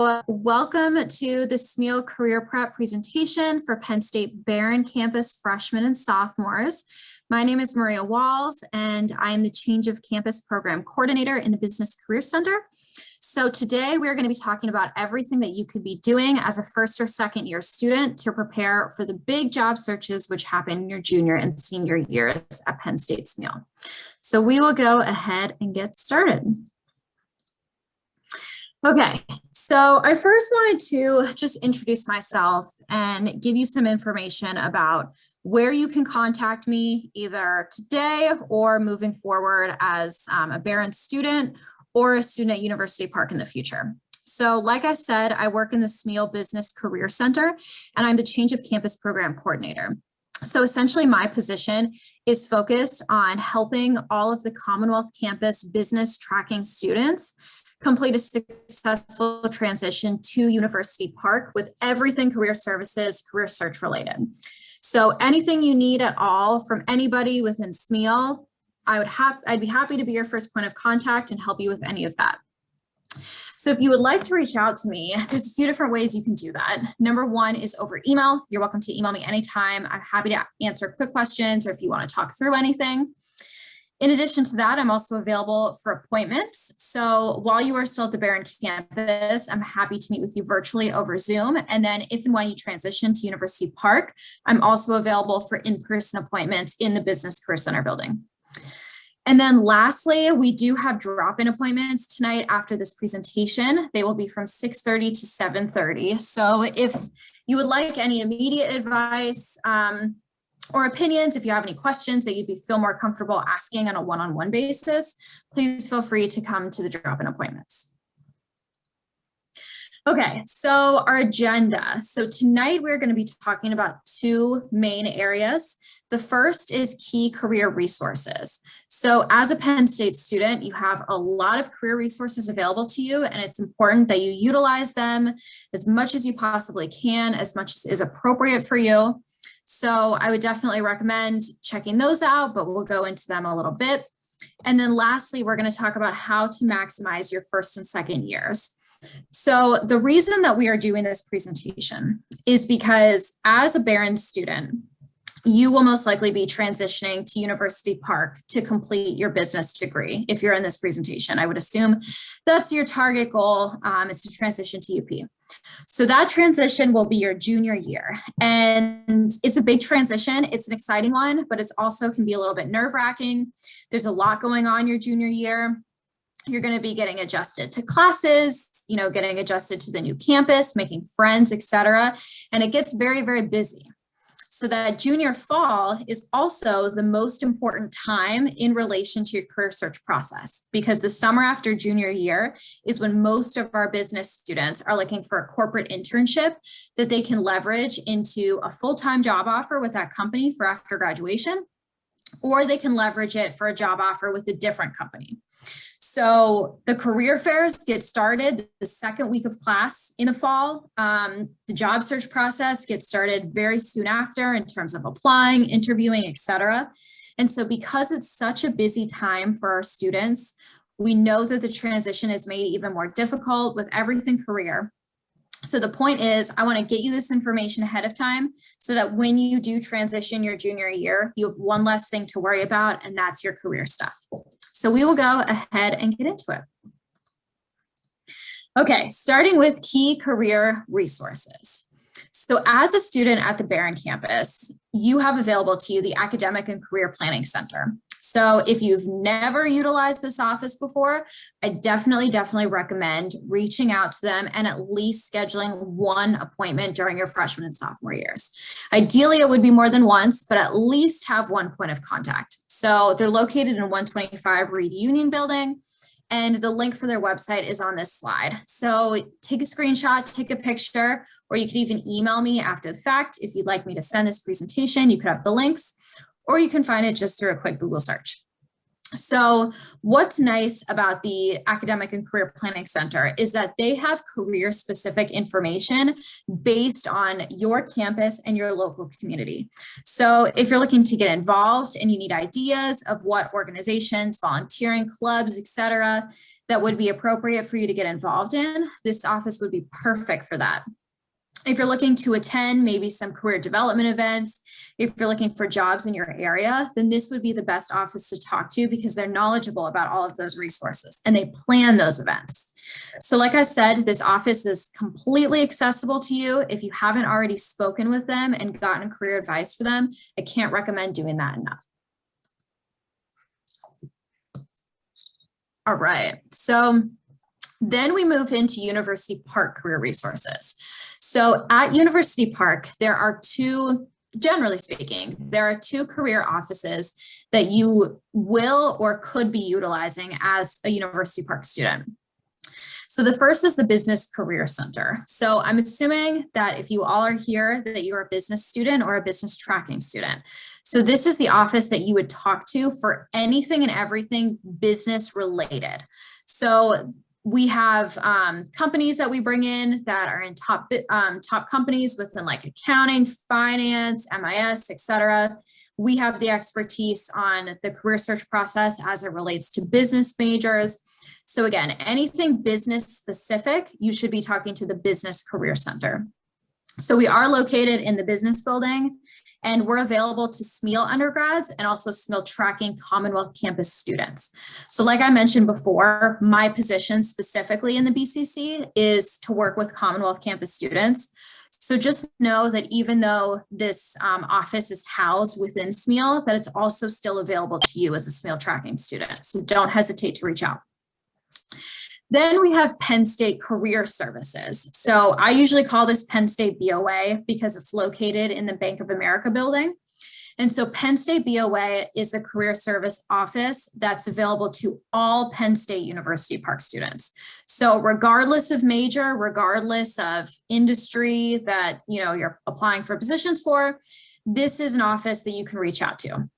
Welcome to the Smeal Career Prep presentation for Penn State Behrend campus freshmen and sophomores. My name is Maria Walls, and I am the Change of Campus Program Coordinator in the Business Career Center. So today we're going to be talking about everything that you could be doing as a first or second year student to prepare for the big job searches which happen in your junior and senior years at Penn State Smeal. So we will go ahead and get started. Okay, so I first wanted to just introduce myself and give you some information about where you can contact me either today or moving forward as a Behrend student or a student at University Park in the future. So like I said, I work in the Smeal Business Career Center, and I'm the Change of Campus Program Coordinator. So essentially my position is focused on helping all of the Commonwealth campus business tracking students complete a successful transition to University Park with everything career services, career search related. So anything you need at all from anybody within Smeal, I'd be happy to be your first point of contact and help you with any of that. So if you would like to reach out to me, there's a few different ways you can do that. Number one is over email. You're welcome to email me anytime. I'm happy to answer quick questions or if you want to talk through anything. In addition to that, I'm also available for appointments. So while you are still at the Behrend campus, I'm happy to meet with you virtually over Zoom. And then if and when you transition to University Park, I'm also available for in-person appointments in the Business Career Center building. And then lastly, we do have drop-in appointments tonight after this presentation. They will be from 6:30 to 7:30. So if you would like any immediate advice, or opinions, if you have any questions that you'd feel more comfortable asking on a one-on-one basis, please feel free to come to the drop-in appointments. Okay, so our agenda. So tonight we're going to be talking about two main areas. The first is key career resources. So as a Penn State student, you have a lot of career resources available to you, and it's important that you utilize them as much as you possibly can, as much as is appropriate for you. So I would definitely recommend checking those out, but we'll go into them a little bit. And then lastly, we're going to talk about how to maximize your first and second years. So the reason that we are doing this presentation is because as a Behrend student, you will most likely be transitioning to University Park to complete your business degree. If you're in this presentation, I would assume that's your target goal, is to transition to UP. So that transition will be your junior year. And it's a big transition. It's an exciting one, but it's also can be a little bit nerve-wracking. There's a lot going on your junior year. You're going to be getting adjusted to classes, getting adjusted to the new campus, making friends, etc. And it gets very, very busy. So that junior fall is also the most important time in relation to your career search process, because the summer after junior year is when most of our business students are looking for a corporate internship that they can leverage into a full-time job offer with that company for after graduation, or they can leverage it for a job offer with a different company. So the career fairs get started the second week of class in the fall. The job search process gets started very soon after in terms of applying, interviewing, etc. And so because it's such a busy time for our students, we know that the transition is made even more difficult with everything career. So the point is, I want to get you this information ahead of time so that when you do transition your junior year, you have one less thing to worry about, and that's your career stuff. So we will go ahead and get into it. Okay, starting with key career resources. So as a student at the Behrend campus, you have available to you the Academic and Career Planning Center. So if you've never utilized this office before, I definitely recommend reaching out to them and at least scheduling one appointment during your freshman and sophomore years. Ideally, it would be more than once, but at least have one point of contact. So they're located in 125 Reed Union Building, and the link for their website is on this slide. So take a screenshot, take a picture, or you could even email me after the fact. If you'd like me to send this presentation, you could have the links, or you can find it just through a quick Google search. So what's nice about the Academic and Career Planning Center is that they have career-specific information based on your campus and your local community. So if you're looking to get involved and you need ideas of what organizations, volunteering clubs, etc., that would be appropriate for you to get involved in, this office would be perfect for that. If you're looking to attend maybe some career development events, if you're looking for jobs in your area, then this would be the best office to talk to because they're knowledgeable about all of those resources and they plan those events. So like I said, this office is completely accessible to you. If you haven't already spoken with them and gotten career advice for them, I can't recommend doing that enough. All right, so then we move into University Park career resources. So at University Park, there are two, generally speaking, there are two career offices that you will or could be utilizing as a University Park student. So the first is the Business Career Center. So I'm assuming that if you all are here, that you're a business student or a business tracking student. So this is the office that you would talk to for anything and everything business related. So we have companies that we bring in that are in top companies within like accounting, finance, MIS, et cetera. We have the expertise on the career search process as it relates to business majors. So again, anything business specific, you should be talking to the Business Career Center. So we are located in the business building and we're available to Smeal undergrads and also Smeal tracking Commonwealth campus students. So like I mentioned before, my position specifically in the BCC is to work with Commonwealth campus students. So just know that even though this office is housed within Smeal, that it's also still available to you as a Smeal tracking student. So don't hesitate to reach out. Then we have Penn State Career Services. So I usually call this Penn State BOA because it's located in the Bank of America building. And so Penn State BOA is a career service office that's available to all Penn State University Park students. So regardless of major, regardless of industry that you're applying for positions for, this is an office that you can reach out to.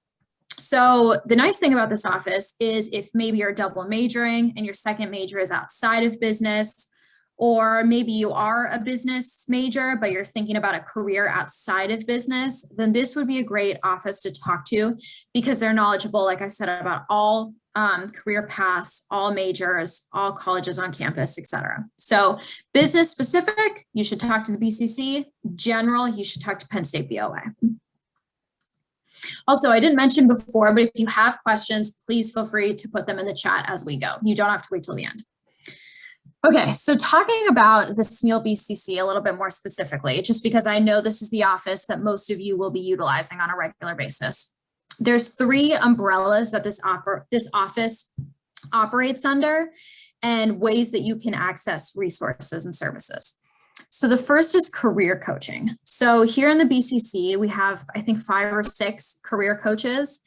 So the nice thing about this office is if maybe you're double majoring and your second major is outside of business, or maybe you are a business major, but you're thinking about a career outside of business, then this would be a great office to talk to because they're knowledgeable, like I said, about all career paths, all majors, all colleges on campus, et cetera. So business specific, you should talk to the BCC. General, you should talk to Penn State BOA. Also, I didn't mention before, but if you have questions, please feel free to put them in the chat as we go. You don't have to wait till the end. Okay, so talking about the Smeal BCC a little bit more specifically, just because I know this is the office that most of you will be utilizing on a regular basis. There's three umbrellas that this office operates under and ways that you can access resources and services. So the first is career coaching. So here in the BCC, we have, I think, 5 or 6 career coaches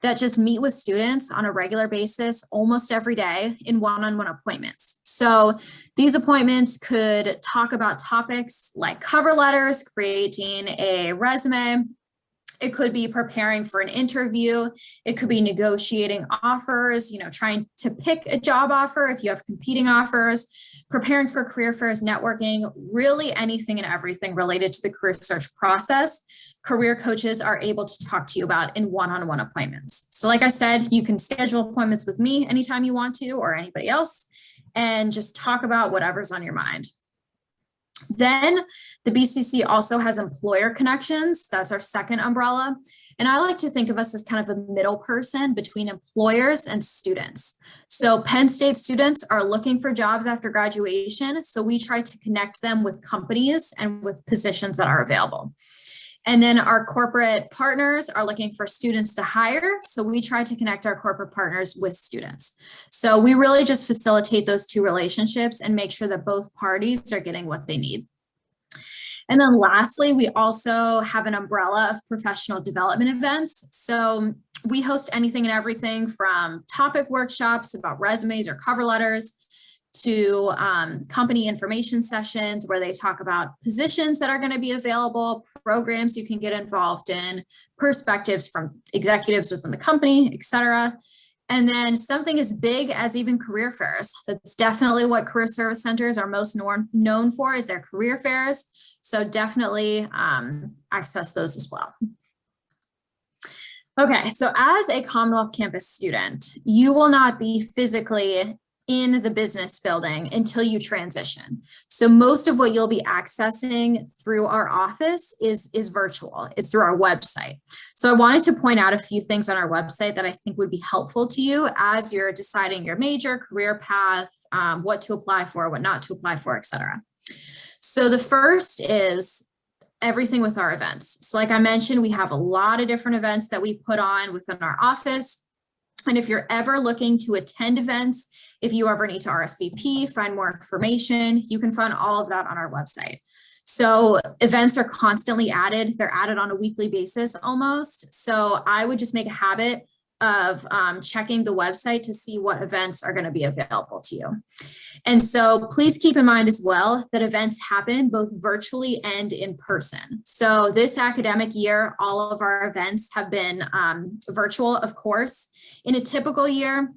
that just meet with students on a regular basis, almost every day in one-on-one appointments. So these appointments could talk about topics like cover letters, creating a resume. It could be preparing for an interview. It could be negotiating offers, trying to pick a job offer if you have competing offers, preparing for career fairs, networking, really anything and everything related to the career search process. Career coaches are able to talk to you about in one-on-one appointments. So like I said, you can schedule appointments with me anytime you want to or anybody else and just talk about whatever's on your mind. Then the BCC also has employer connections. That's our second umbrella. And I like to think of us as kind of a middle person between employers and students. So Penn State students are looking for jobs after graduation. So we try to connect them with companies and with positions that are available. And then our corporate partners are looking for students to hire. So we try to connect our corporate partners with students. So we really just facilitate those two relationships and make sure that both parties are getting what they need. And then lastly, we also have an umbrella of professional development events. So we host anything and everything from topic workshops about resumes or cover letters to company information sessions where they talk about positions that are going to be available, programs you can get involved in, perspectives from executives within the company, et cetera. And then something as big as even career fairs. That's definitely what career service centers are most known for is their career fairs. So definitely access those as well. Okay, so as a Commonwealth campus student, you will not be physically in the business building until you transition. So most of what you'll be accessing through our office is virtual. It's through our website. So I wanted to point out a few things on our website that I think would be helpful to you as you're deciding your major, career path, what to apply for, what not to apply for, etc. So the first is everything with our events. So like I mentioned, we have a lot of different events that we put on within our office. And if you're ever looking to attend events, if you ever need to RSVP, find more information, you can find all of that on our website. So events are constantly added. They're added on a weekly basis almost. So I would just make a habit of checking the website to see what events are going to be available to you. And so please keep in mind as well that events happen both virtually and in person. So this academic year, all of our events have been virtual, of course. In a typical year,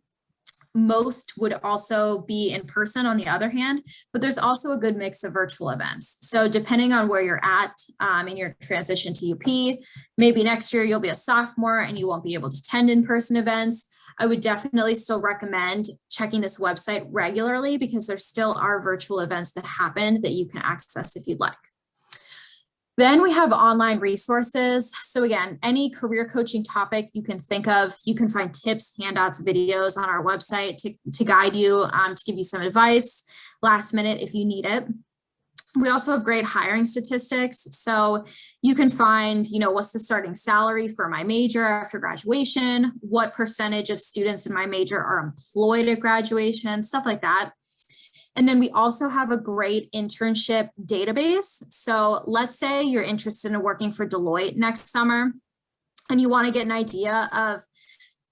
most would also be in person on the other hand, but there's also a good mix of virtual events. So depending on where you're at in your transition to UP, maybe next year you'll be a sophomore and you won't be able to attend in-person events. I would definitely still recommend checking this website regularly because there still are virtual events that happen that you can access if you'd like. Then we have online resources. So again, any career coaching topic you can think of, you can find tips, handouts, videos on our website to guide you, to give you some advice last minute if you need it. We also have great hiring statistics. So you can find, what's the starting salary for my major after graduation, what percentage of students in my major are employed at graduation, stuff like that. And then we also have a great internship database. So let's say you're interested in working for Deloitte next summer and you want to get an idea of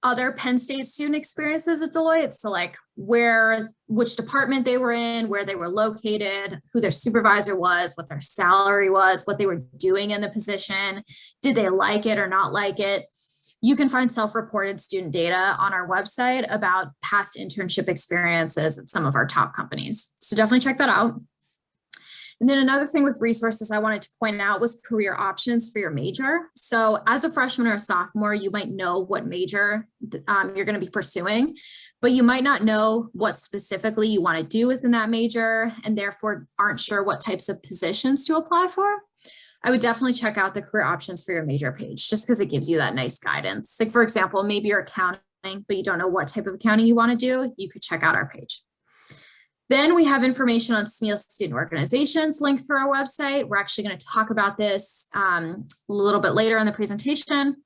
other Penn State student experiences at Deloitte. So like which department they were in, where they were located, who their supervisor was, what their salary was, what they were doing in the position, did they like it or not like it. You can find self-reported student data on our website about past internship experiences at some of our top companies. So definitely check that out. And then another thing with resources I wanted to point out was career options for your major. So as a freshman or a sophomore, you might know what major you're going to be pursuing, but you might not know what specifically you want to do within that major and therefore aren't sure what types of positions to apply for. I would definitely check out the career options for your major page just because it gives you that nice guidance. Like for example, maybe you're accounting, but you don't know what type of accounting you want to do. You could check out our page. Then we have information on Smeal student organizations linked through our website. We're actually going to talk about this a little bit later in the presentation.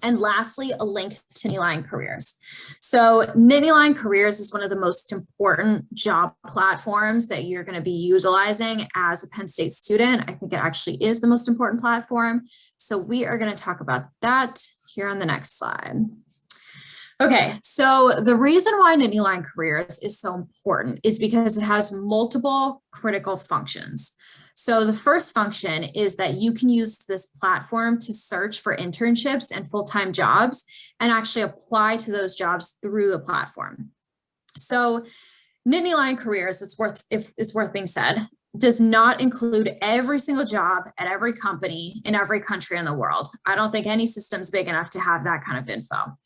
And lastly, a link to Nittany Lion Careers. So Nittany Lion Careers is one of the most important job platforms that you're going to be utilizing as a Penn State student. I think it actually is the most important platform. So we are going to talk about that here on the next slide. Okay, so the reason why Nittany Lion Careers is so important is because it has multiple critical functions. So the first function is that you can use this platform to search for internships and full-time jobs and actually apply to those jobs through the platform. So Nittany Lion Careers, if it's worth being said, does not include every single job at every company in every country in the world. I don't think any system's big enough to have that kind of info.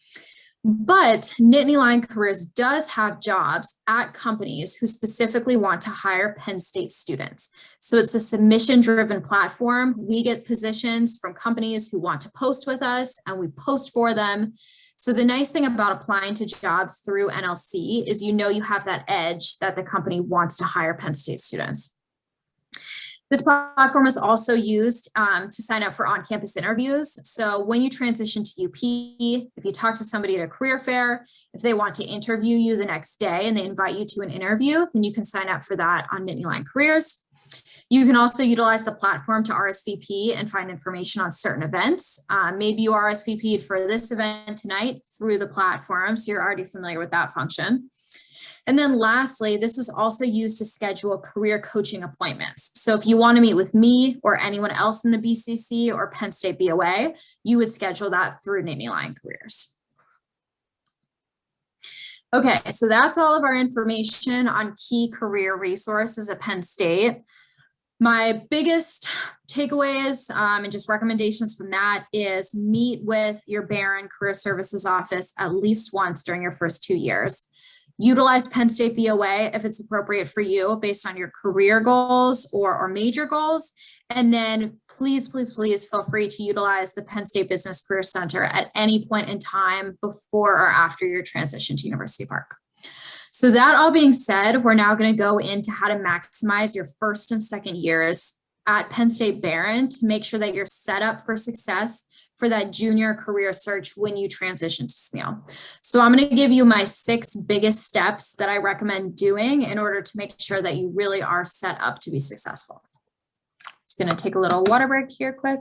But Nittany Lion Careers does have jobs at companies who specifically want to hire Penn State students. So it's a submission-driven platform. We get positions from companies who want to post with us and we post for them. So the nice thing about applying to jobs through NLC is you have that edge that the company wants to hire Penn State students. This platform is also used to sign up for on-campus interviews. So when you transition to UP, if you talk to somebody at a career fair, if they want to interview you the next day and they invite you to an interview, then you can sign up for that on Nittany Lion Careers. You can also utilize the platform to RSVP and find information on certain events. Maybe you RSVP'd for this event tonight through the platform, so you're already familiar with that function. And then lastly, this is also used to schedule career coaching appointments. So if you want to meet with me or anyone else in the BCC or Penn State BOA, you would schedule that through Nittany Lion Careers. Okay, so that's all of our information on key career resources at Penn State. My biggest takeaways and just recommendations from that is meet with your Behrend Career Services office at least once during your first 2 years. Utilize Penn State BOA if it's appropriate for you based on your career goals or major goals. And then please, please, please feel free to utilize the Penn State Business Career Center at any point in time before or after your transition to University Park. So that all being said, we're now going to go into how to maximize your first and second years at Penn State Behrend to make sure that you're set up for success for that junior career search when you transition to Smeal. So I'm going to give you my 6 biggest steps that I recommend doing in order to make sure that you really are set up to be successful. Just going to take a little water break here quick.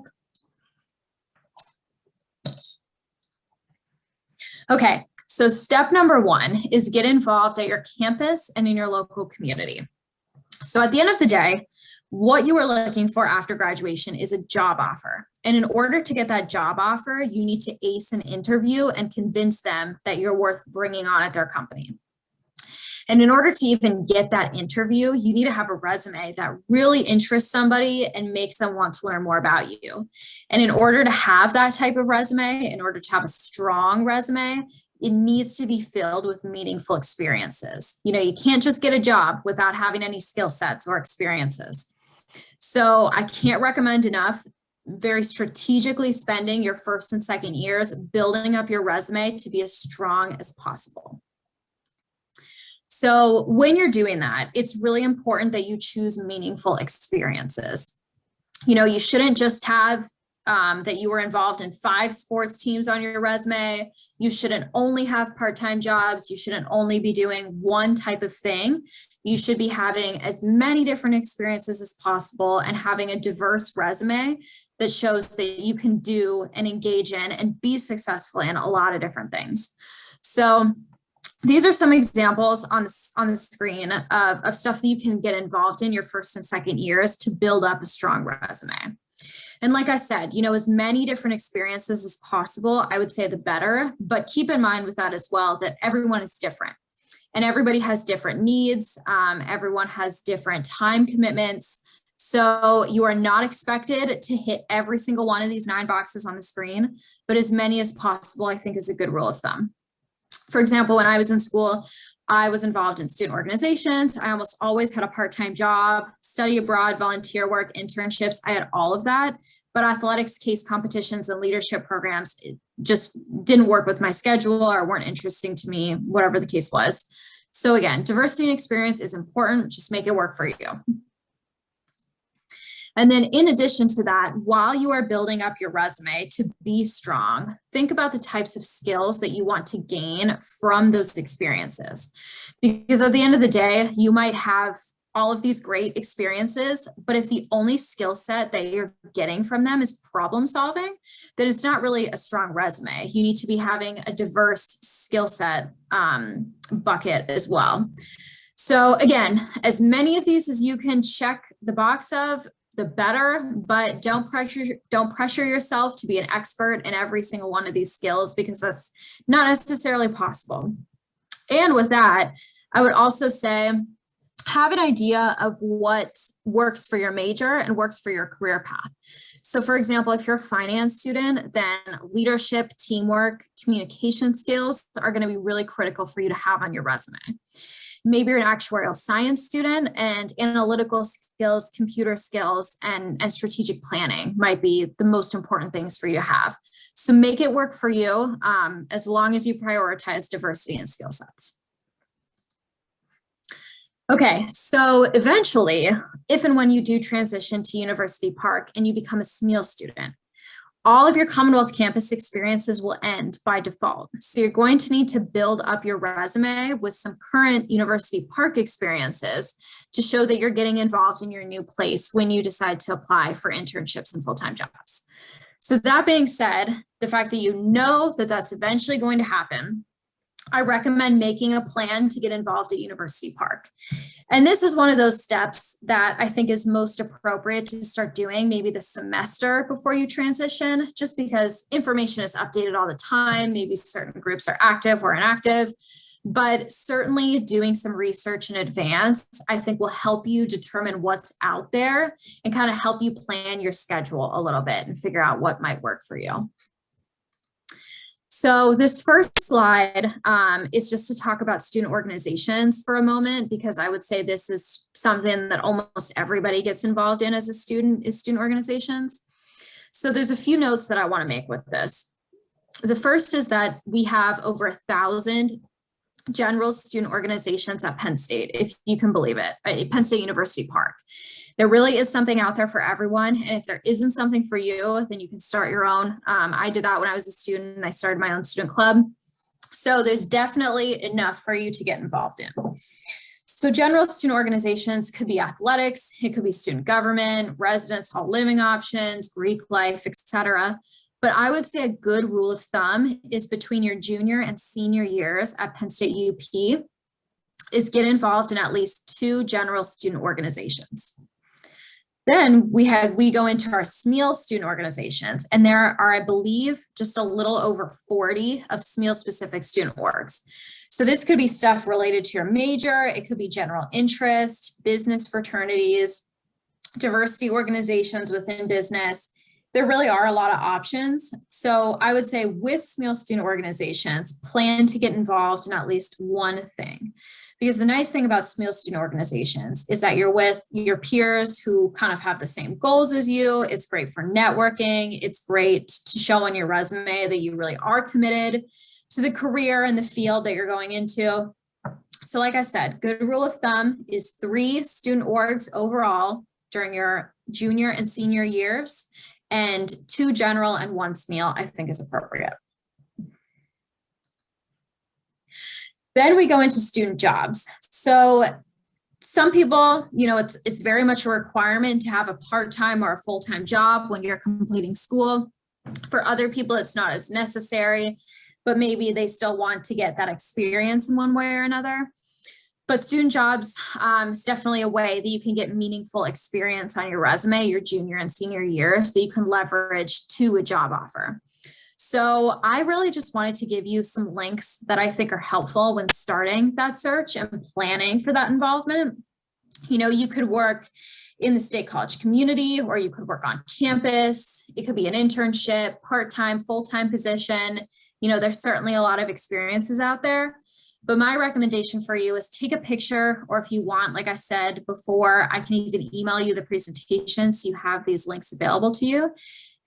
Okay, so step number 1 is get involved at your campus and in your local community. So at the end of the day, what you are looking for after graduation is a job offer. And in order to get that job offer, you need to ace an interview and convince them that you're worth bringing on at their company. And in order to even get that interview, you need to have a resume that really interests somebody and makes them want to learn more about you. And in order to have that type of resume, in order to have a strong resume, it needs to be filled with meaningful experiences. You know, you can't just get a job without having any skill sets or experiences. So I can't recommend enough very strategically spending your first and second years building up your resume to be as strong as possible. So when you're doing that, it's really important that you choose meaningful experiences. You know, you shouldn't just have that you were involved in 5 sports teams on your resume. You shouldn't only have part-time jobs. You shouldn't only be doing one type of thing. You should be having as many different experiences as possible and having a diverse resume that shows that you can do and engage in and be successful in a lot of different things. So these are some examples on the screen of stuff that you can get involved in your first and second years to build up a strong resume. And like I said, you know, as many different experiences as possible, I would say the better, but keep in mind with that as well, that everyone is different and everybody has different needs. Everyone has different time commitments. So you are not expected to hit every single one of these 9 boxes on the screen, but as many as possible, I think is a good rule of thumb. For example, when I was in school, I was involved in student organizations. I almost always had a part-time job, study abroad, volunteer work, internships. I had all of that, but athletics, case competitions, and leadership programs just didn't work with my schedule or weren't interesting to me, whatever the case was. So again, diversity and experience is important. Just make it work for you. And then in addition to that, while you are building up your resume to be strong, think about the types of skills that you want to gain from those experiences. Because at the end of the day, you might have all of these great experiences, but if the only skill set that you're getting from them is problem solving, then it's not really a strong resume. You need to be having a diverse skill set bucket as well. So again, as many of these as you can check the box of, the better, but don't pressure yourself to be an expert in every single one of these skills because that's not necessarily possible. And with that, I would also say, have an idea of what works for your major and works for your career path. So for example, if you're a finance student, then leadership, teamwork, communication skills are going to be really critical for you to have on your resume. Maybe you're an actuarial science student and analytical skills, computer skills, and strategic planning might be the most important things for you to have. So make it work for you as long as you prioritize diversity and skill sets. Okay, so eventually, if and when you do transition to University Park and you become a Smeal student, all of your Commonwealth campus experiences will end by default. So you're going to need to build up your resume with some current University Park experiences to show that you're getting involved in your new place when you decide to apply for internships and full-time jobs. So that being said, the fact that you know that that's eventually going to happen, I recommend making a plan to get involved at University Park. And this is one of those steps that I think is most appropriate to start doing maybe the semester before you transition, just because information is updated all the time. Maybe certain groups are active or inactive, but certainly doing some research in advance, I think will help you determine what's out there and kind of help you plan your schedule a little bit and figure out what might work for you. So this first slide is just to talk about student organizations for a moment, because I would say this is something that almost everybody gets involved in as a student, is student organizations. So there's a few notes that I want to make with this. The first is that we have over 1,000 general student organizations at Penn State, if you can believe it, at Penn State University Park. There really is something out there for everyone. And if there isn't something for you, then you can start your own. I did that when I was a student. I started my own student club. So there's definitely enough for you to get involved in. So general student organizations could be athletics, it could be student government, residence hall living options, Greek life, etc. But I would say a good rule of thumb is between your junior and senior years at Penn State UP is get involved in at least 2 general student organizations. Then we go into our Smeal student organizations, and there are, I believe, just a little over 40 of Smeal specific student orgs. So this could be stuff related to your major, it could be general interest, business fraternities, diversity organizations within business. There really are a lot of options. So I would say with Smeal student organizations, plan to get involved in at least one thing. Because the nice thing about Smeal student organizations is that you're with your peers who kind of have the same goals as you. It's great for networking. It's great to show on your resume that you really are committed to the career and the field that you're going into. So like I said, good rule of thumb is 3 student orgs overall during your junior and senior years, and 2 general and 1 Smeal, I think is appropriate. Then we go into student jobs. So some people, it's very much a requirement to have a part-time or a full-time job when you're completing school. For other people, it's not as necessary, but maybe they still want to get that experience in one way or another. But student jobs is definitely a way that you can get meaningful experience on your resume, your junior and senior year, so you can leverage to a job offer. So I really just wanted to give you some links that I think are helpful when starting that search and planning for that involvement. You could work in the state college community, or you could work on campus. It could be an internship, part-time, full-time position. There's certainly a lot of experiences out there. But my recommendation for you is take a picture, or if you want, like I said before, I can even email you the presentation so you have these links available to you.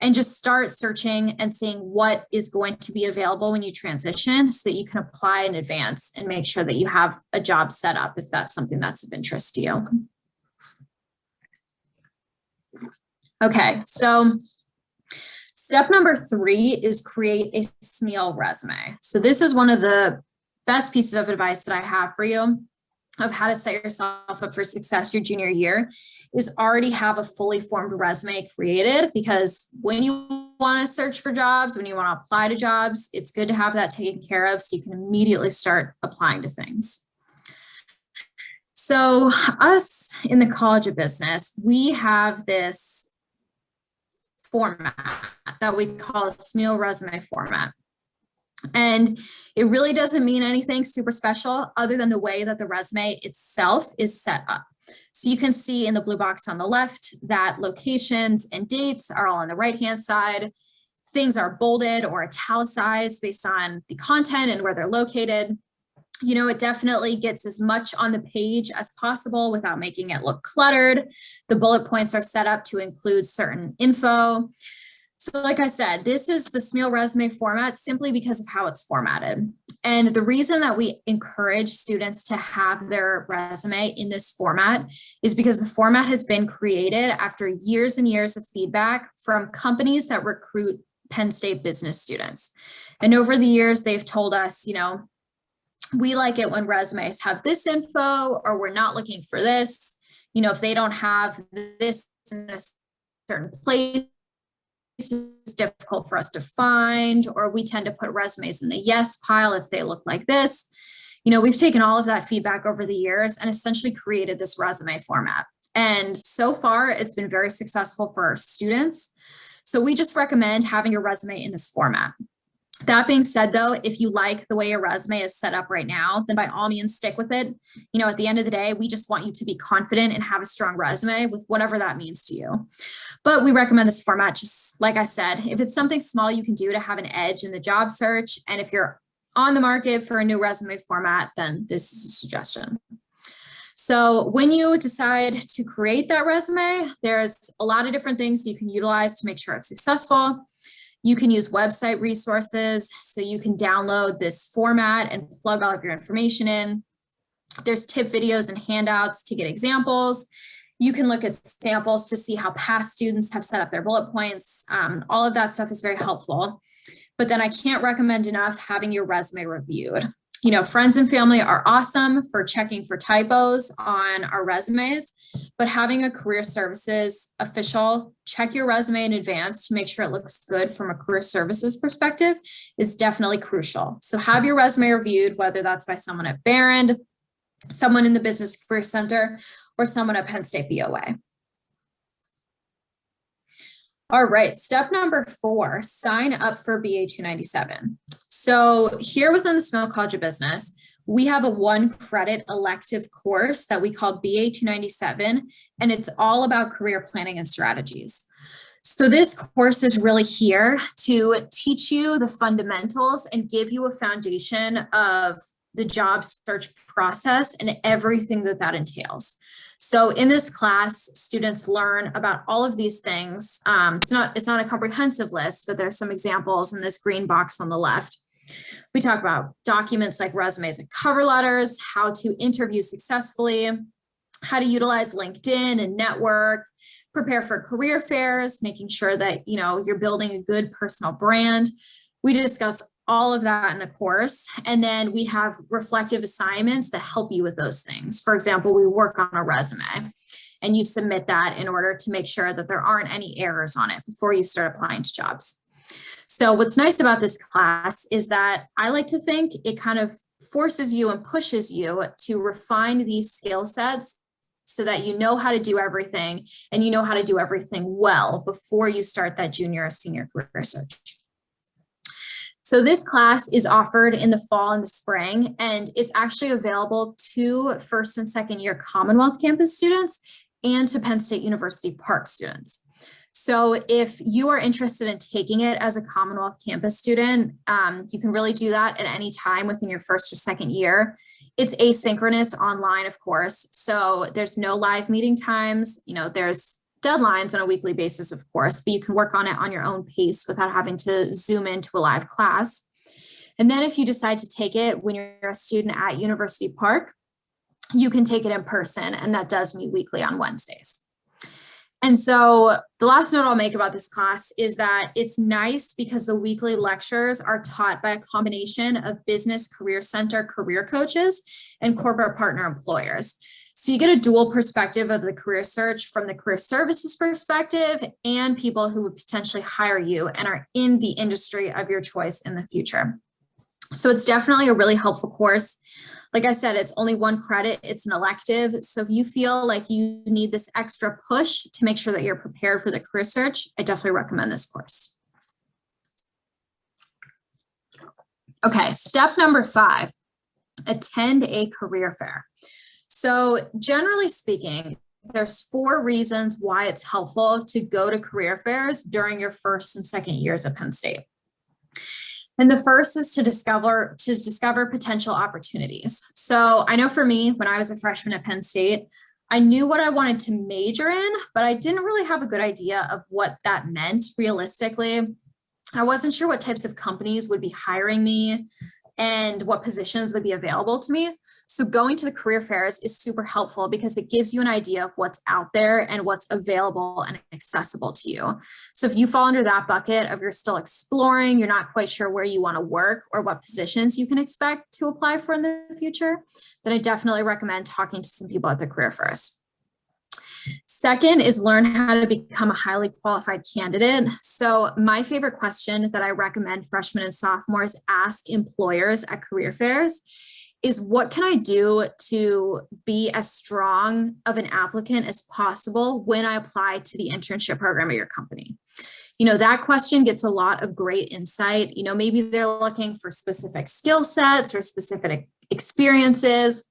And just start searching and seeing what is going to be available when you transition so that you can apply in advance and make sure that you have a job set up if that's something that's of interest to you. Okay, so step number 3 is create a Smeal resume. So this is one of the best pieces of advice that I have for you of how to set yourself up for success your junior year is already have a fully formed resume created, because when you want to search for jobs, when you want to apply to jobs, it's good to have that taken care of so you can immediately start applying to things. So us in the College of Business, we have this format that we call a Smeal resume format. And it really doesn't mean anything super special other than the way that the resume itself is set up. So you can see in the blue box on the left that locations and dates are all on the right-hand side. Things are bolded or italicized based on the content and where they're located. It definitely gets as much on the page as possible without making it look cluttered. The bullet points are set up to include certain info. So like I said, this is the Smeal resume format simply because of how it's formatted. And the reason that we encourage students to have their resume in this format is because the format has been created after years and years of feedback from companies that recruit Penn State business students. And over the years, they've told us, we like it when resumes have this info, or we're not looking for this. If they don't have this in a certain place, is difficult for us to find, or we tend to put resumes in the yes pile if they look like this. We've taken all of that feedback over the years and essentially created this resume format. And so far, it's been very successful for our students. So we just recommend having your resume in this format. That being said, though, if you like the way your resume is set up right now, then by all means stick with it. At the end of the day, we just want you to be confident and have a strong resume with whatever that means to you. But we recommend this format, just like I said, if it's something small you can do to have an edge in the job search. And if you're on the market for a new resume format, then this is a suggestion. So when you decide to create that resume, there's a lot of different things you can utilize to make sure it's successful. You can use website resources, so you can download this format and plug all of your information in. There's tip videos and handouts to get examples. You can look at samples to see how past students have set up their bullet points. All of that stuff is very helpful. But then I can't recommend enough having your resume reviewed. Friends and family are awesome for checking for typos on our resumes, but having a career services official check your resume in advance to make sure it looks good from a career services perspective is definitely crucial. So have your resume reviewed, whether that's by someone at Behrend, someone in the Business Career Center, or someone at Penn State BOA. All right, step number 4, sign up for BA 297. So here within the Smeal College of Business, we have a 1-credit elective course that we call BA 297, and it's all about career planning and strategies. So this course is really here to teach you the fundamentals and give you a foundation of the job search process and everything that entails. So in this class, students learn about all of these things. It's not a comprehensive list, but there's some examples in this green box on the left. We talk about documents like resumes and cover letters, how to interview successfully, how to utilize LinkedIn and network, prepare for career fairs, making sure that you're building a good personal brand. We discuss all of that in the course. And then we have reflective assignments that help you with those things. For example, we work on a resume and you submit that in order to make sure that there aren't any errors on it before you start applying to jobs. So what's nice about this class is that I like to think it kind of forces you and pushes you to refine these skill sets so that you know how to do everything and you know how to do everything well before you start that junior or senior career search. So this class is offered in the fall and the spring, and it's actually available to first and second year Commonwealth campus students and to Penn State University Park students. So if you are interested in taking it as a Commonwealth campus student, you can really do that at any time within your first or second year. It's asynchronous online, of course. So there's no live meeting times. There's deadlines on a weekly basis, of course, but you can work on it on your own pace without having to zoom into a live class. And then if you decide to take it when you're a student at University Park, you can take it in person, and that does meet weekly on Wednesdays. And so the last note I'll make about this class is that it's nice because the weekly lectures are taught by a combination of business career center career coaches and corporate partner employers. So you get a dual perspective of the career search from the career services perspective and people who would potentially hire you and are in the industry of your choice in the future. So it's definitely a really helpful course. Like I said, it's only 1 credit. It's an elective. So if you feel like you need this extra push to make sure that you're prepared for the career search, I definitely recommend this course. Okay, step number 5, attend a career fair. So generally speaking, there's 4 reasons why it's helpful to go to career fairs during your first and second years at Penn State. And the first is to discover potential opportunities. So I know for me, when I was a freshman at Penn State, I knew what I wanted to major in, but I didn't really have a good idea of what that meant realistically. I wasn't sure what types of companies would be hiring me and what positions would be available to me. So going to the career fairs is super helpful because it gives you an idea of what's out there and what's available and accessible to you. So if you fall under that bucket of you're still exploring, you're not quite sure where you want to work or what positions you can expect to apply for in the future, then I definitely recommend talking to some people at the career fairs. Second is learn how to become a highly qualified candidate. So my favorite question that I recommend freshmen and sophomores ask employers at career fairs is, what can I do to be as strong of an applicant as possible when I apply to the internship program at your company? That question gets a lot of great insight. Maybe they're looking for specific skill sets or specific experiences.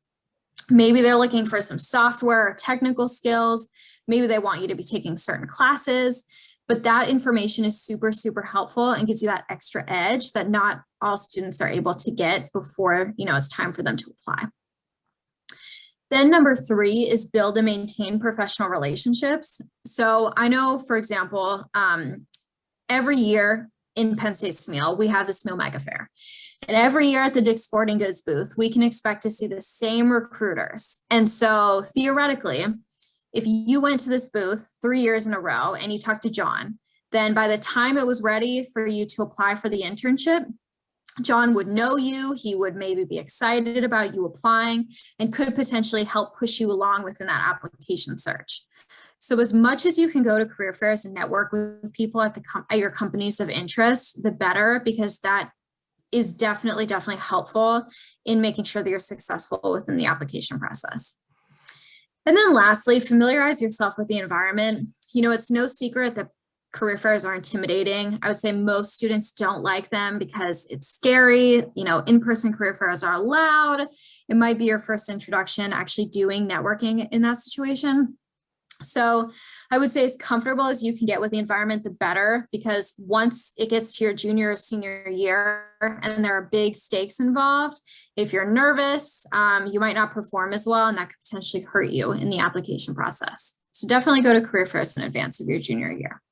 Maybe they're looking for some software or technical skills. Maybe they want you to be taking certain classes, but that information is super, super helpful and gives you that extra edge that not all students are able to get before, it's time for them to apply. Then number 3 is build and maintain professional relationships. So I know, for example, every year in Penn State Smeal, we have the Smeal Mega Fair. And every year at the Dick's Sporting Goods booth, we can expect to see the same recruiters. And so theoretically, if you went to this booth 3 years in a row and you talked to John, then by the time it was ready for you to apply for the internship, John would know you, he would maybe be excited about you applying and could potentially help push you along within that application search. So as much as you can go to career fairs and network with people at your companies of interest, the better, because that is definitely helpful in making sure that you're successful within the application process. And then lastly, familiarize yourself with the environment. It's no secret that career fairs are intimidating. I would say most students don't like them because it's scary. In-person career fairs are loud. It might be your first introduction actually doing networking in that situation. So I would say as comfortable as you can get with the environment, the better, because once it gets to your junior or senior year and there are big stakes involved, if you're nervous, you might not perform as well, and that could potentially hurt you in the application process. So definitely go to career fairs in advance of your junior year.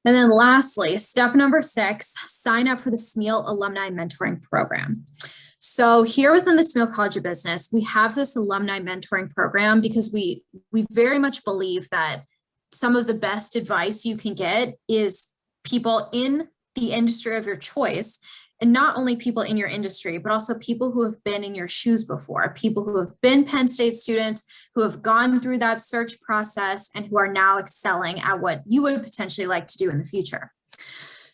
And then lastly, step number 6, sign up for the Smeal Alumni Mentoring Program. So here within the Smeal College of Business, we have this alumni mentoring program because we very much believe that some of the best advice you can get is people in the industry of your choice, and not only people in your industry, but also people who have been in your shoes before, people who have been Penn State students, who have gone through that search process and who are now excelling at what you would potentially like to do in the future.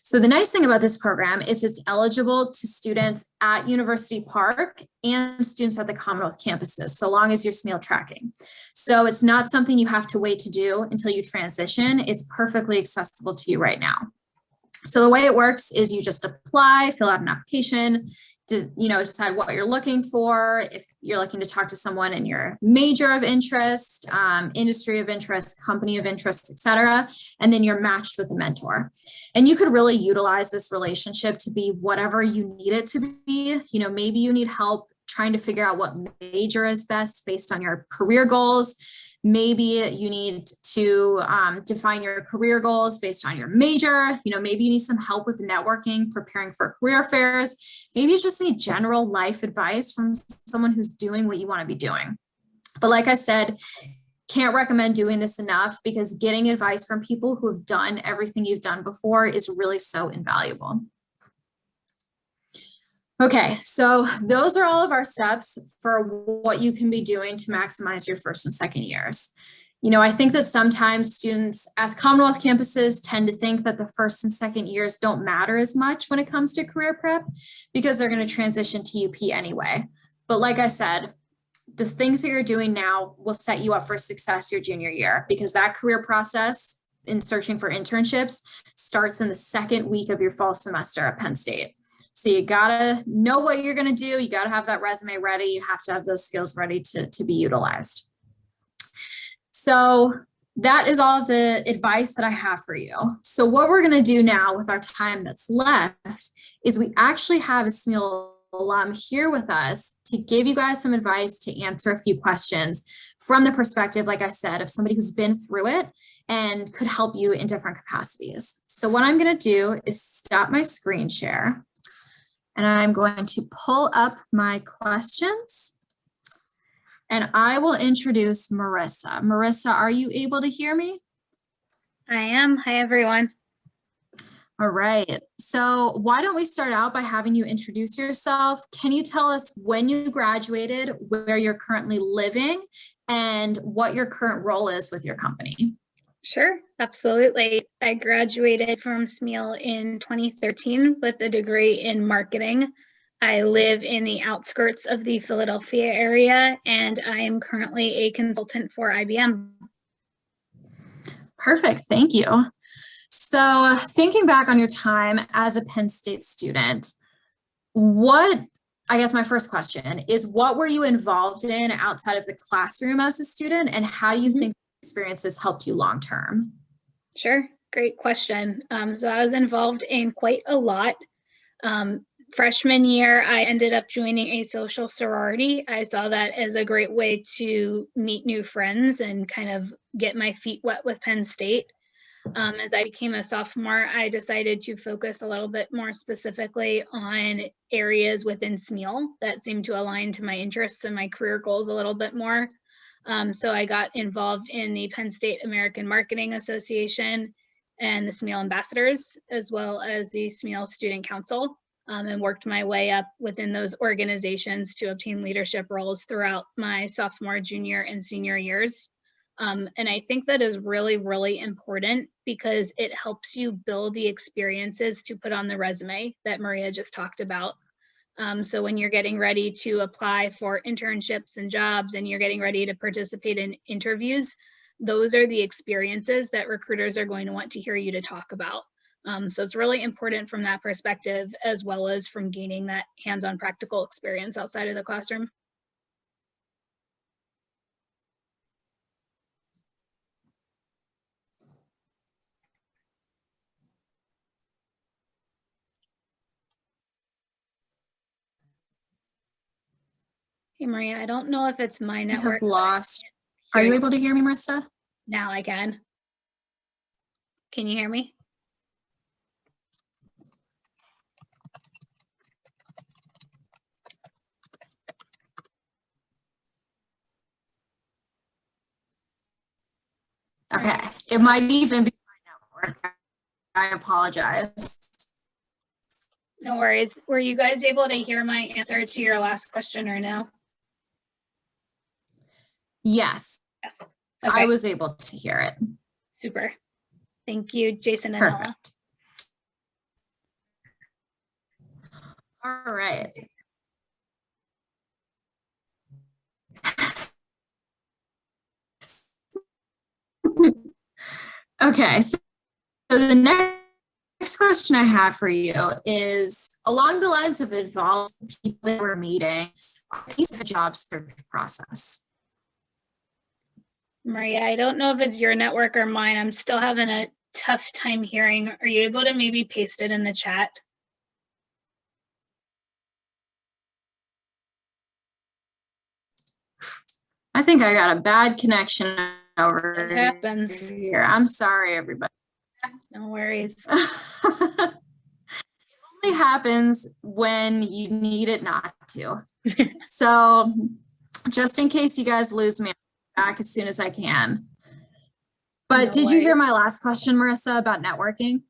So the nice thing about this program is it's eligible to students at University Park and students at the Commonwealth campuses, so long as you're Smeal tracking. So it's not something you have to wait to do until you transition. It's perfectly accessible to you right now. So the way it works is you just apply, fill out an application, decide what you're looking for. If you're looking to talk to someone in your major of interest, industry of interest, company of interest, etc., and then you're matched with a mentor. And you could really utilize this relationship to be whatever you need it to be. Maybe you need help trying to figure out what major is best based on your career goals. Maybe you need to define your career goals based on your major. Maybe you need some help with networking, preparing for career fairs. Maybe you just need general life advice from someone who's doing what you want to be doing. But like I said, can't recommend doing this enough, because getting advice from people who have done everything you've done before is really so invaluable. Okay, so those are all of our steps for what you can be doing to maximize your first and second years. I think that sometimes students at the Commonwealth campuses tend to think that the first and second years don't matter as much when it comes to career prep because they're going to transition to UP anyway. But like I said, the things that you're doing now will set you up for success your junior year, because that career process in searching for internships starts in the second week of your fall semester at Penn State. So you gotta know what you're gonna do. You gotta have that resume ready. You have to have those skills ready to be utilized. So that is all of the advice that I have for you. So what we're gonna do now with our time that's left is we actually have a Smeal alum here with us to give you guys some advice, to answer a few questions from the perspective, like I said, of somebody who's been through it and could help you in different capacities. So what I'm gonna do is stop my screen share. And I'm going to pull up my questions, and I will introduce Marissa. Marissa, are you able to hear me? I am. Hi, everyone. All right. So why don't we start out by having you introduce yourself? Can you tell us when you graduated, where you're currently living, and what your current role is with your company? Sure, absolutely. I graduated from Smeal in 2013 with a degree in marketing. I live in the outskirts of the Philadelphia area, and I am currently a consultant for IBM. Perfect. Thank you. So thinking back on your time as a Penn State student, I guess my first question is, what were you involved in outside of the classroom as a student, and how do you think experiences helped you long term? Sure, great question. So I was involved in quite a lot. Freshman year, I ended up joining a social sorority. I saw that as a great way to meet new friends and kind of get my feet wet with Penn State. As I became a sophomore, I decided to focus a little bit more specifically on areas within Smeal that seemed to align to my interests and my career goals a little bit more. So I got involved in the Penn State American Marketing Association and the Smeal Ambassadors, as well as the Smeal Student Council, and worked my way up within those organizations to obtain leadership roles throughout my sophomore, junior, and senior years. And I think that is really, really important because it helps you build the experiences to put on the resume that Maria just talked about. So when you're getting ready to apply for internships and jobs and you're getting ready to participate in interviews, those are the experiences that recruiters are going to want to hear you to talk about. So it's really important from that perspective, as well as from gaining that hands-on practical experience outside of the classroom. Hey, Maria, I don't know if it's my network. I have lost. Are you able to hear me, Marissa? Now I can. Can you hear me? Okay. It might even be my network. I apologize. No worries. Were you guys able to hear my answer to your last question or no? Yes. Yes. Okay. I was able to hear it. Super. Thank you, Jason and Ella. Perfect. All right. Okay, so the next question I have for you is, along the lines of involved people that we're meeting, is the job search process? Maria, I don't know if it's your network or mine. I'm still having a tough time hearing. Are you able to maybe paste it in the chat? I think I got a bad connection over It happens. here. I'm sorry, everybody. No worries. It only happens when you need it not to. So just in case you guys lose me, I'll be back as soon as I can. But No did you hear worries. my last question, Marissa, about networking?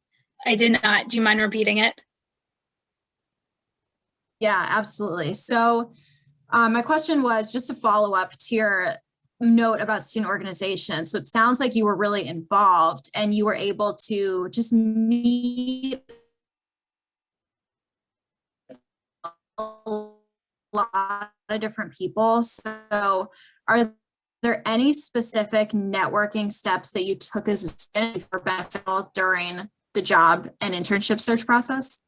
I did not. Do you mind repeating it? Yeah, absolutely. So my question was just to follow up to your note about student organization. So it sounds like you were really involved and you were able to just meet a lot of different people. So are there any specific networking steps that you took as a student for beneficial during the job and internship search process?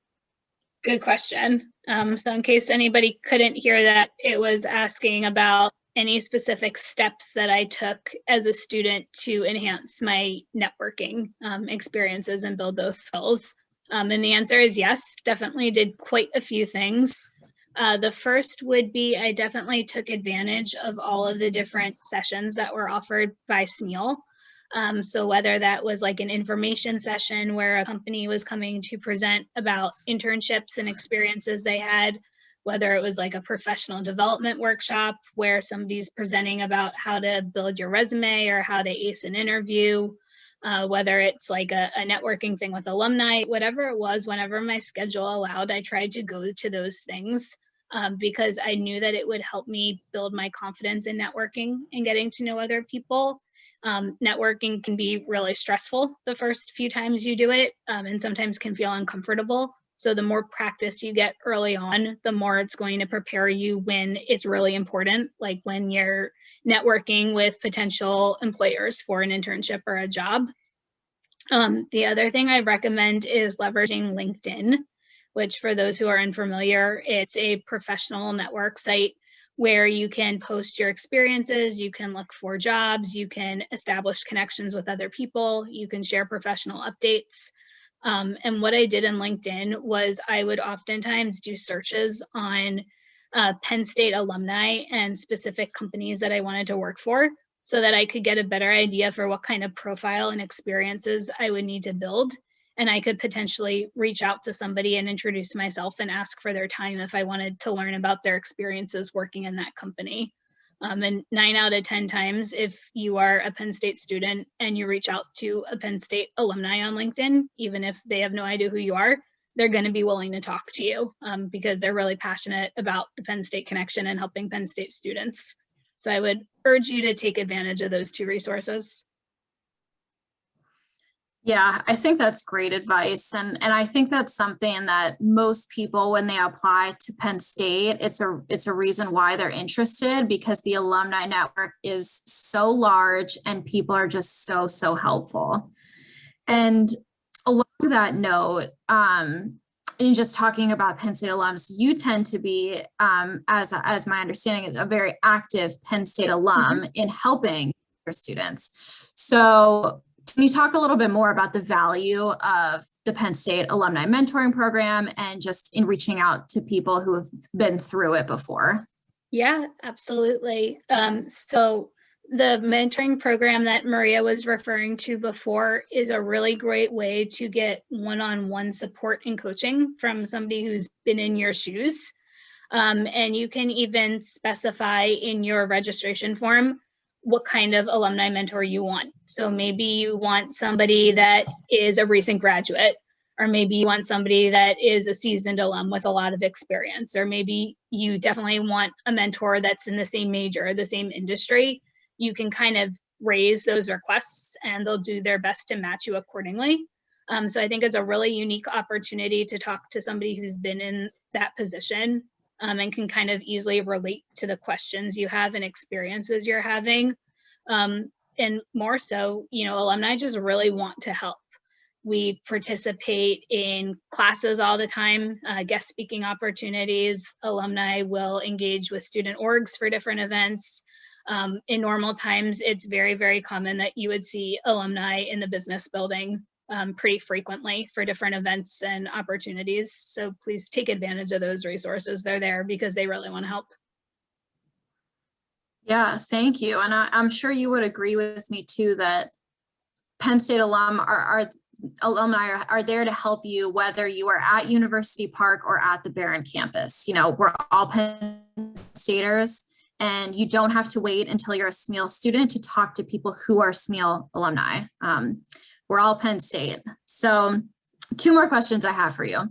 Good question. So in case anybody couldn't hear that, it was asking about any specific steps that I took as a student to enhance my networking experiences and build those skills. And the answer is yes, definitely did quite a few things. The first would be I definitely took advantage of all of the different sessions that were offered by Smeal. So whether that was like an information session where a company was coming to present about internships and experiences they had, whether it was like a professional development workshop where somebody's presenting about how to build your resume or how to ace an interview, whether it's like a networking thing with alumni, whatever it was, whenever my schedule allowed, I tried to go to those things because I knew that it would help me build my confidence in networking and getting to know other people. Networking can be really stressful the first few times you do it, and sometimes can feel uncomfortable. So the more practice you get early on, the more it's going to prepare you when it's really important, like when you're networking with potential employers for an internship or a job. The other thing I recommend is leveraging LinkedIn, which for those who are unfamiliar, it's a professional network site where you can post your experiences, you can look for jobs, you can establish connections with other people, you can share professional updates. And what I did in LinkedIn was I would oftentimes do searches on Penn State alumni and specific companies that I wanted to work for, so that I could get a better idea for what kind of profile and experiences I would need to build. And I could potentially reach out to somebody and introduce myself and ask for their time if I wanted to learn about their experiences working in that company. And 9 out of 10 times, if you are a Penn State student and you reach out to a Penn State alumni on LinkedIn, even if they have no idea who you are, they're going to be willing to talk to you because they're really passionate about the Penn State connection and helping Penn State students. So I would urge you to take advantage of those two resources. Yeah, I think that's great advice. And I think that's something that most people, when they apply to Penn State, it's a reason why they're interested, because the alumni network is so large and people are just so helpful. And along that note, in just talking about Penn State alums, you tend to be, as my understanding is, a very active Penn State alum in helping your students. So can you talk a little bit more about the value of the Penn State Alumni Mentoring Program and just in reaching out to people who have been through it before? Yeah, absolutely. So the mentoring program that Maria was referring to before is a really great way to get one-on-one support and coaching from somebody who's been in your shoes. And you can even specify in your registration form what kind of alumni mentor you want. So maybe you want somebody that is a recent graduate, or maybe you want somebody that is a seasoned alum with a lot of experience, or maybe you definitely want a mentor that's in the same major, the same industry. You can kind of raise those requests and they'll do their best to match you accordingly. So I think it's a really unique opportunity to talk to somebody who's been in that position and can kind of easily relate to the questions you have and experiences you're having. And more so, alumni just really want to help. We participate in classes all the time, guest speaking opportunities. Alumni will engage with student orgs for different events. In normal times, it's very common that you would see alumni in the business building pretty frequently for different events and opportunities. So please take advantage of those resources. They're there because they really want to help. Yeah, thank you. And I'm sure you would agree with me too, that Penn State alumni are there to help you, whether you are at University Park or at the Behrend campus. We're all Penn Staters, and you don't have to wait until you're a Smeal student to talk to people who are Smeal alumni. We're all Penn State. So 2 more questions I have for you.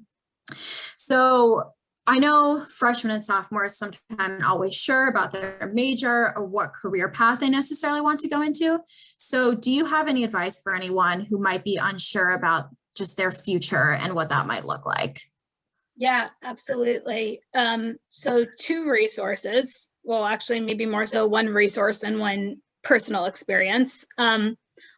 So I know freshmen and sophomores sometimes aren't always sure about their major or what career path they necessarily want to go into. So do you have any advice for anyone who might be unsure about just their future and what that might look like? Yeah, absolutely. So 2 resources, well, actually maybe more so 1 resource and 1 personal experience.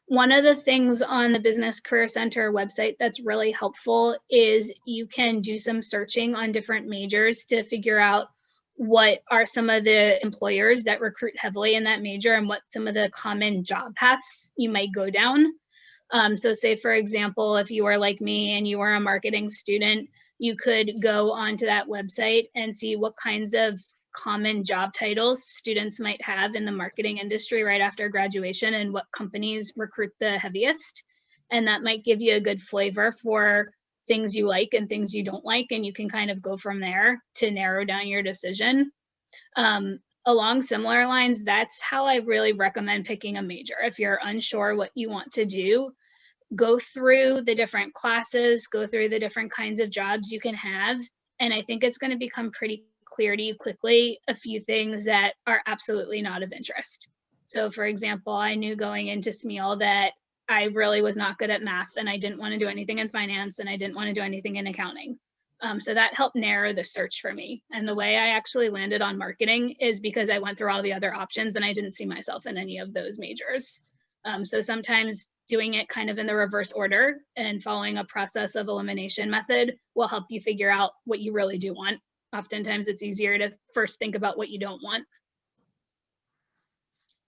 One of the things on the Business Career Center website that's really helpful is you can do some searching on different majors to figure out what are some of the employers that recruit heavily in that major and what some of the common job paths you might go down. So say, for example, if you are like me and you are a marketing student, you could go onto that website and see what kinds of common job titles students might have in the marketing industry right after graduation and what companies recruit the heaviest. And that might give you a good flavor for things you like and things you don't like. And you can kind of go from there to narrow down your decision. Along similar lines, that's how I really recommend picking a major. If you're unsure what you want to do, go through the different classes, go through the different kinds of jobs you can have. And I think it's going to become pretty clear to you quickly a few things that are absolutely not of interest. So for example, I knew going into Smeal that I really was not good at math and I didn't want to do anything in finance and I didn't want to do anything in accounting. So that helped narrow the search for me. And the way I actually landed on marketing is because I went through all the other options and I didn't see myself in any of those majors. So sometimes doing it kind of in the reverse order and following a process of elimination method will help you figure out what you really do want. Oftentimes it's easier to first think about what you don't want.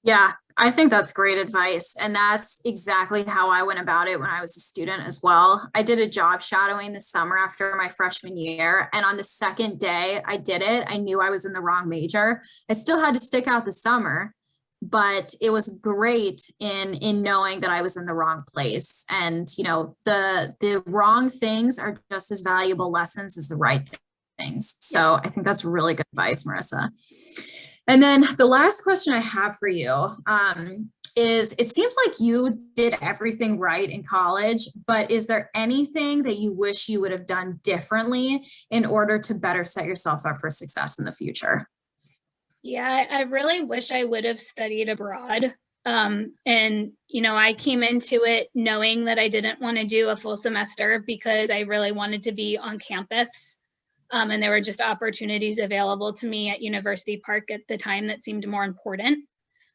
Yeah, I think that's great advice. And that's exactly how I went about it when I was a student as well. I did a job shadowing this summer after my freshman year. And on the second day I did it, I knew I was in the wrong major. I still had to stick out the summer, but it was great in knowing that I was in the wrong place. And, you know, the wrong things are just as valuable lessons as the right things. So I think that's really good advice, Marissa. And then the last question I have for you is, it seems like you did everything right in college, but is there anything that you wish you would have done differently in order to better set yourself up for success in the future? Yeah, I really wish I would have studied abroad. And, you know, I came into it knowing that I didn't want to do a full semester because I really wanted to be on campus. And there were just opportunities available to me at University Park at the time that seemed more important.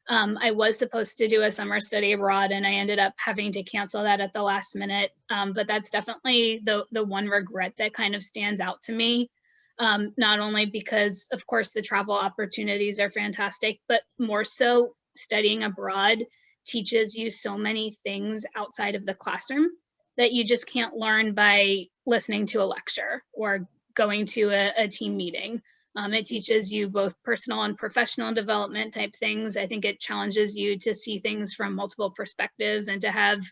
I was supposed to do a summer study abroad and I ended up having to cancel that at the last minute. But that's definitely the one regret that kind of stands out to me. Not only because, of course, the travel opportunities are fantastic, but more so studying abroad teaches you so many things outside of the classroom that you just can't learn by listening to a lecture or going to a team meeting. It teaches you both personal and professional development type things. I think it challenges you to see things from multiple perspectives and to have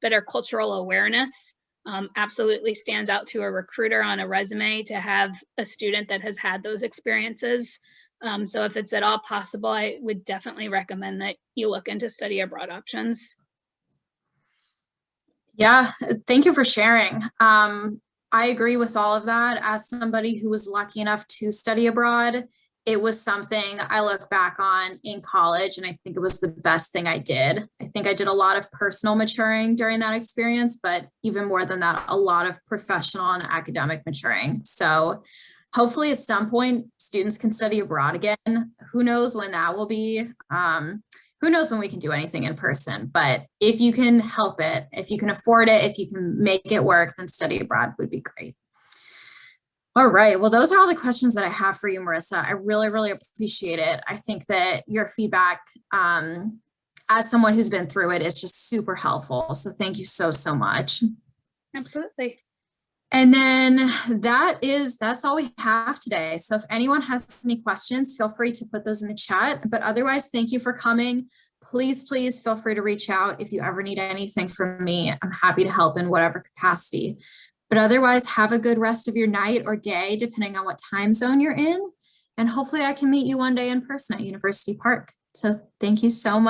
better cultural awareness. Absolutely stands out to a recruiter on a resume to have a student that has had those experiences. So if it's at all possible, I would definitely recommend that you look into study abroad options. Yeah, thank you for sharing. I agree with all of that. As somebody who was lucky enough to study abroad, it was something I look back on in college, and I think it was the best thing I did. I think I did a lot of personal maturing during that experience, but even more than that, a lot of professional and academic maturing. So hopefully at some point, students can study abroad again. Who knows when that will be? Who knows when we can do anything in person, but if you can help it, if you can afford it, if you can make it work, then study abroad would be great. All right. Well, those are all the questions that I have for you, Marissa. I really, really appreciate it. I think that your feedback, as someone who's been through it, is just super helpful. So thank you so, so much. Absolutely. And then that's all we have today. So if anyone has any questions, feel free to put those in the chat. But otherwise, thank you for coming. Please, please feel free to reach out if you ever need anything from me. I'm happy to help in whatever capacity. But otherwise, have a good rest of your night or day, depending on what time zone you're in. And hopefully I can meet you one day in person at University Park. So thank you so much.